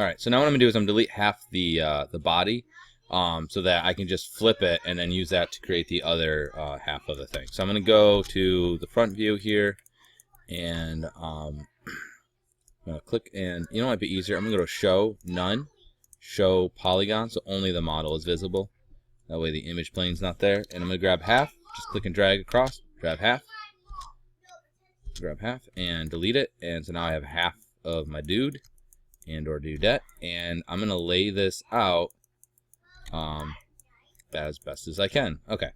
All right, so now what I'm gonna do is I'm gonna delete half the body, so that I can just flip it and then use that to create the other half of the thing. So I'm gonna go to the front view here, and I'm gonna click, and you know what might be easier? I'm gonna go to Show None, Show Polygon, so only the model is visible. That way the image plane's not there. And I'm gonna grab half, just click and drag across, grab half, and delete it. And so now I have half of my dude and or dudette, and I'm gonna lay this out as best as I can. Okay,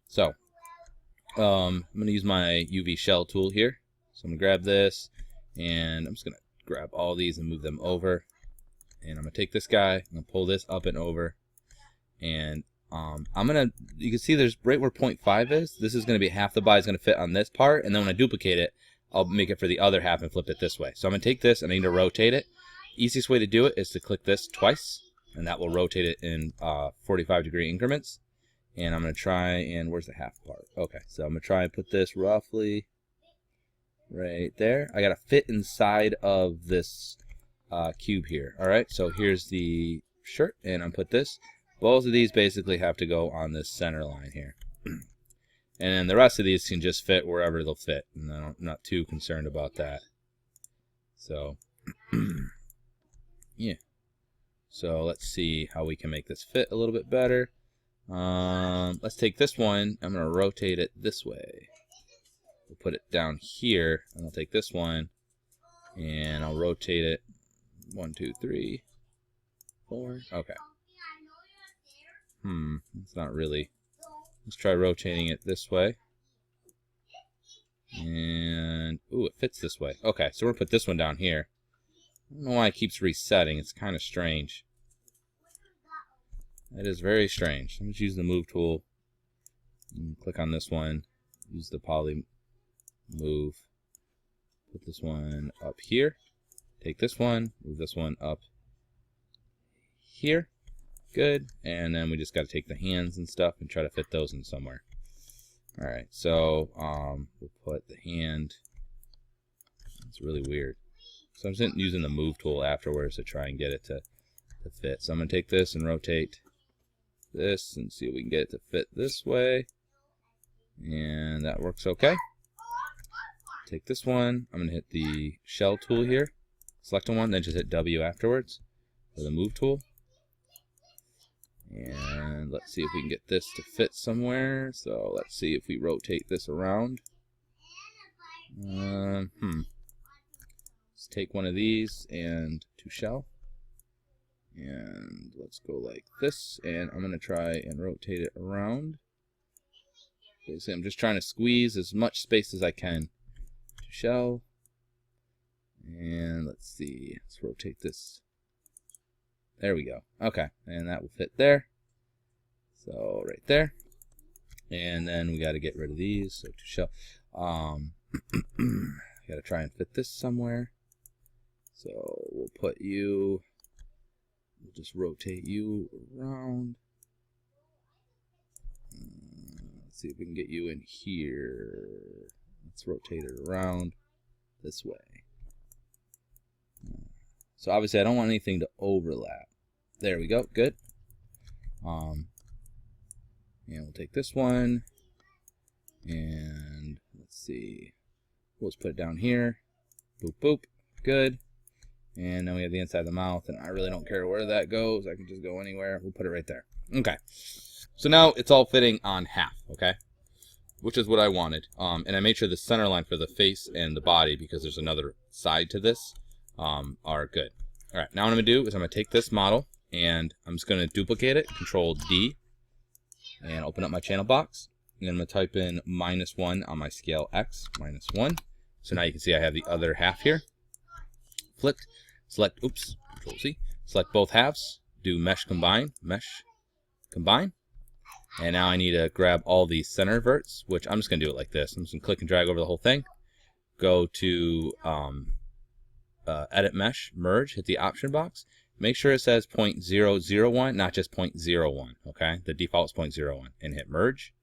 so I'm gonna use my UV shell tool here. So I'm gonna grab this, and I'm just gonna grab all these and move them over. And I'm gonna take this guy, I'm gonna pull this up and over, and you can see there's right where 0.5 is. This is gonna be half the body is gonna fit on this part, and then when I duplicate it, I'll make it for the other half and flip it this way. So I'm gonna take this and I need to rotate it. Easiest way to do it is to click this twice, and that will rotate it in 45-degree increments. And I'm gonna try, and where's the half part? Okay, so I'm gonna try and put this roughly right there. I gotta fit inside of this cube here. All right, so here's the shirt, and I'm put this. Both of these basically have to go on this center line here. And then the rest of these can just fit wherever they'll fit, and I'm not too concerned about that. So, yeah. So let's see how we can make this fit a little bit better. Let's take this one. I'm going to rotate it this way. We'll put it down here, and I'll take this one, and I'll rotate it 1, 2, 3, 4. Okay. It's not really. Let's try rotating it this way. And, ooh, it fits this way. Okay, so we're going to put this one down here. I don't know why it keeps resetting. It's kind of strange. That is very strange. I'm just using the move tool. Click on this one. Use the poly move. Put this one up here. Take this one. Move this one up here. Good. And then we just got to take the hands and stuff and try to fit those in somewhere. All right. So we'll put the hand. It's really weird. So I'm just using the move tool afterwards to try and get it to fit. So I'm going to take this and rotate this and see if we can get it to fit this way. And that works okay. Take this one. I'm going to hit the shell tool here. Select one, then just hit W afterwards for the move tool. And let's see if we can get this to fit somewhere. So let's see if we rotate this around. Let's take one of these and to shell. And let's go like this. And I'm going to try and rotate it around. Basically, I'm just trying to squeeze as much space as I can to shell. And let's see. Let's rotate this. There we go. Okay, and that will fit there. So right there. And then we got to get rid of these. So to shell. Got to try and fit this somewhere. So we'll put you. We'll just rotate you around. Let's see if we can get you in here. Let's rotate it around this way. So obviously I don't want anything to overlap. There we go. Good. And we'll take this one. And let's see. We'll just put it down here. Boop, boop. Good. And then we have the inside of the mouth. And I really don't care where that goes. I can just go anywhere. We'll put it right there. Okay. So now it's all fitting on half. Okay. Which is what I wanted. And I made sure the center line for the face and the body, because there's another side to this, are good. All right, now what I'm going to do is I'm going to take this model, and I'm just going to duplicate it, Control D, and open up my channel box. And then I'm going to type in -1 on my scale X, -1. So now you can see I have the other half here. Flipped, select, oops, Control C, select both halves, do Mesh Combine, Mesh Combine. And now I need to grab all these center verts, which I'm just going to do it like this. I'm just going to click and drag over the whole thing. Go to Edit Mesh, Merge, hit the option box. Make sure it says 0.001, not just 0.01, okay? The default is 0.01, and hit Merge.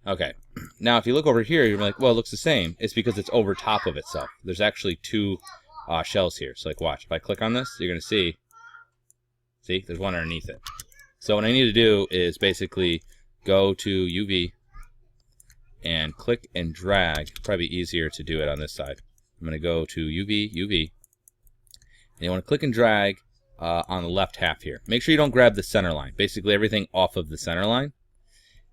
Okay, now if you look over here, you're like, well, it looks the same. It's because it's over top of itself. There's actually two shells here. So like watch, if I click on this, you're going to see there's one underneath it. So what I need to do is basically go to UV and click and drag. Probably easier to do it on this side. I'm going to go to UV, and you want to click and drag on the left half here. Make sure you don't grab the center line. Basically everything off of the center line.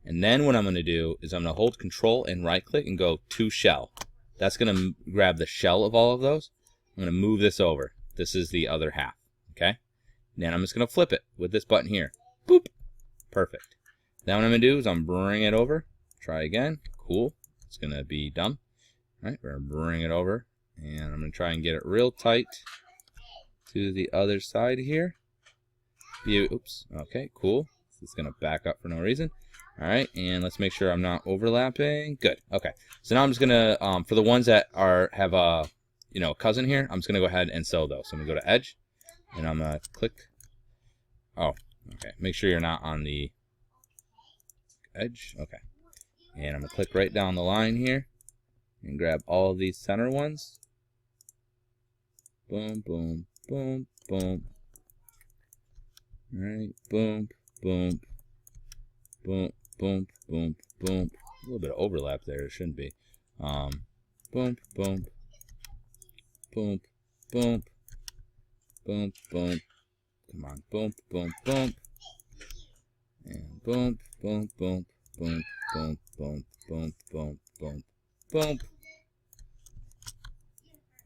And then what I'm going to do is I'm going to hold Control and right click and go to shell. That's going to grab the shell of all of those. I'm going to move this over. This is the other half. Okay. Then I'm just going to flip it with this button here. Boop. Perfect. Then what I'm going to do is I'm bring it over. Try again. Cool. It's going to be dumb. All right. We're going to bring it over. And I'm going to try and get it real tight to the other side here. Oops. Okay. Cool. It's going to back up for no reason. All right. And let's make sure I'm not overlapping. Good. Okay. So now I'm just going to, for the ones that have a, cousin here, I'm just going to go ahead and sew those. So I'm going to go to Edge. And I'm going to click. Oh, okay. Make sure you're not on the edge. Okay. And I'm going to click right down the line here and grab all of these center ones. Boom, boom, boom, boom. All right. Boom, boom, boom, boom, boom, boom. A little bit of overlap there. It shouldn't be. Boom, boom, boom, boom. Boom, boom. Come on. Boom, boom, boom. And boom, boom, boom, boom, boom, boom, boom, boom, boom, boom.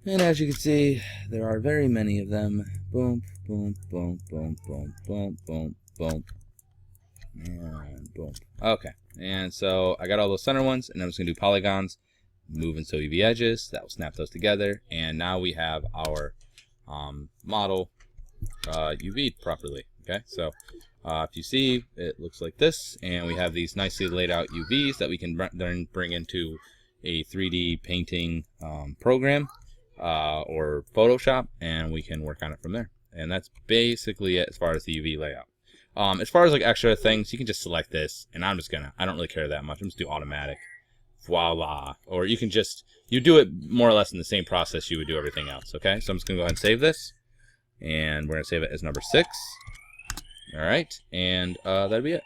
And as you can see, there are very many of them. Boom, boom, boom, boom, boom, boom, boom, boom. And boom. Okay. And so I got all those center ones, and I'm just going to do polygons. Move and sew UV edges. That will snap those together. And now we have our model UV'd properly. Okay, so if you see, it looks like this, and we have these nicely laid out UVs that we can then bring into a 3D painting program or Photoshop, and we can work on it from there. And that's basically it as far as the UV layout. As far as like extra things, you can just select this, and I don't really care that much. I'm just do automatic. Voila. Or you can you do it more or less in the same process you would do everything else. Okay, so I'm just gonna go ahead and save this, and we're gonna save it as number 6. All right, and that'll be it.